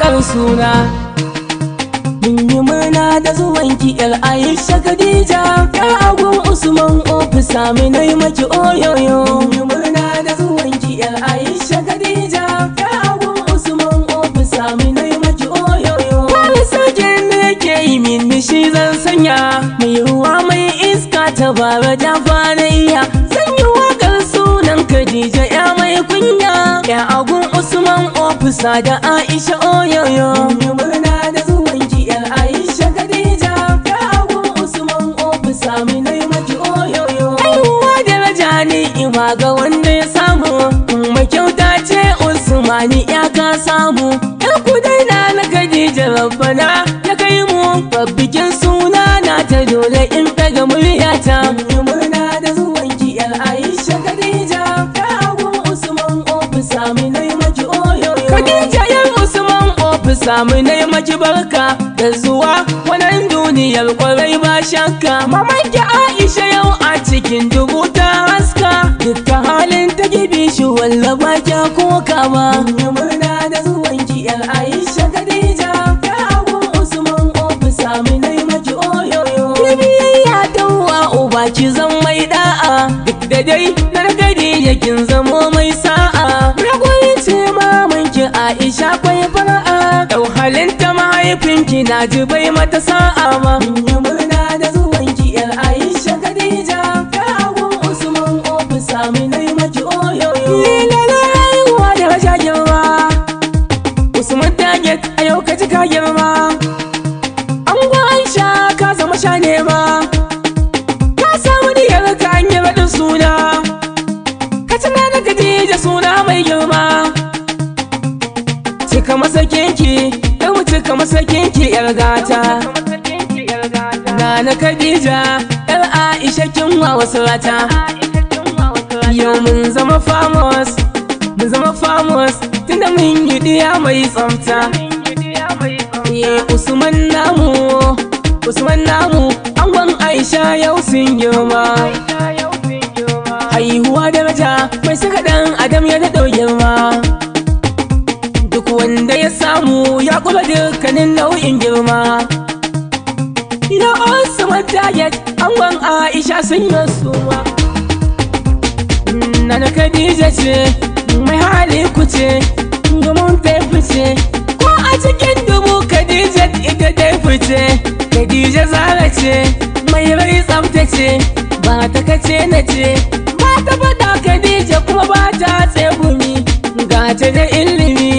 wakar suna. Mun yi murna da zuwanki yar Aisha Khadija, yar agun Usman ofisa mu nai maki oyoyo. Mun yi murna da zuwanki yar Aisha Khadija, yar agun Usman ofisa mu nai maki oyoyo. Wani sarkin ne ke yi min mishi zan sanya, mai ruwa mai iska ta bara da fanayya. Zan yi wakar sunan Khadija ya mai kunya, ya agun Usman ofisa da Aisha oyoyo. Mun yi murna da zuwanki yar Aisha Khadija, ya agun Usman ofisa mu nai maki oyoyo. Aiwa daraja ni'ima ga wanda ya samu, kuma kyauta ce Usmani ya ka samu. Yar kudaina na Khadija rabbana ya kai mu, babbikin suna na ta dole in daga muryata. Mun yi murna da zuwanki yar Aisha Khadija, ya agun Usman ofisa mu nai maki oyoyo. Khadija yar Usman ofisa mu nai maki barka da zuwa wannan duniyar kwarai ba shakka. Mamanki Aisha yau a cikin dubu ta haska, dukkan halin ta gibi shi walla ba kya koka ba. Mun yi murna da zuwanki yar Aisha Khadija, ya agun Usman ofisa mu nai maki oyoyo. Biyayya tawwa uba ki zan mai da'a, duk da dai na Khadija kin zamo mai sa'a. Ragwai ce mamanki Aisha kwai fara'a, dau halinta mahaifinki na ji bai mata sa'a ma. Mun yi murna da zuwanki yar Aisha Khadija, ya agun Usman ofisa mu nai maki oyoyo. Lilala haihuwa da rasha girma, Usman target a yau ka ji ka girma. Ango Aisha ka zama sha nema, ka samu diyar ka an yi raɗin suna, ka tuna da Khadija suna mai girma. Cika masa kinki, ɗan mu cika masa kinki yar gata. Nana Khadija, yar Aisha kin wa wasu rata. Yau mun zama famous, tunda mun yi diya mai tsafta. Usman namu, angon Aisha yau sun girma. Haihuwa daraja mai saka dan Adam ya daɗo girma. Duk wanda ya samu ya kula dukkanin nau'in girma. Ina Usman target, angon Aisha sun yi suma. Nana Khadija ce, mai hali kuce, domin ta fice. Ko a cikin dubu Khadija ita ta fice. Khadija Zara ce, mai rai tsaftace, ba ta kace na ce. Ba ta faɗa Khadija kuma ba ta tsegumi, ga ta da ilimi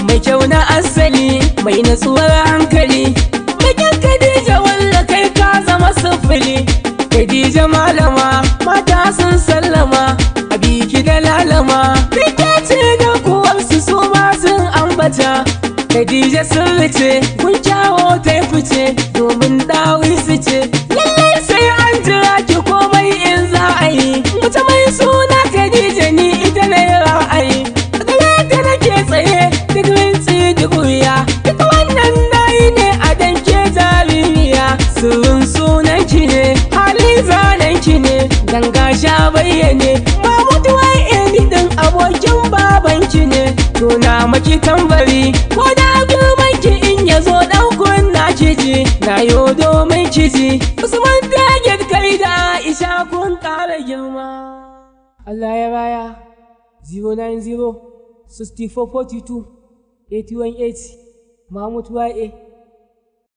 mai kyau na asali, mai natsuwar hankali. Bakin Khadija walla kai ka zama sufuli. Khadija malama, mata sun sallama, a biki da lalama. Rike ce da kuwarsu su ma sun ambata. Khadija sun ce, kun kyawo ta fice, domin dawi su ce. Lallai sai an jira ki komai in za a yi. Mace mai suna Khadija ni ita na yi ra'ayi. Daga ta nake tsaye, duk rinci duk wuya. Duk wannan nayi ne a danke jarimiya. Sirrin sunanki ne, halin zanenki ne, ganga sha bayyane. Ba mutuwa ɗin abokin babanki ne, to na maki tambari. Ko da girmanki in ya zo ɗaukun na kiji, na yo domin kiji. Usman target kai da Aisha kun ƙara girma. Allah ya baya 090 6442 818 Mahmud YA.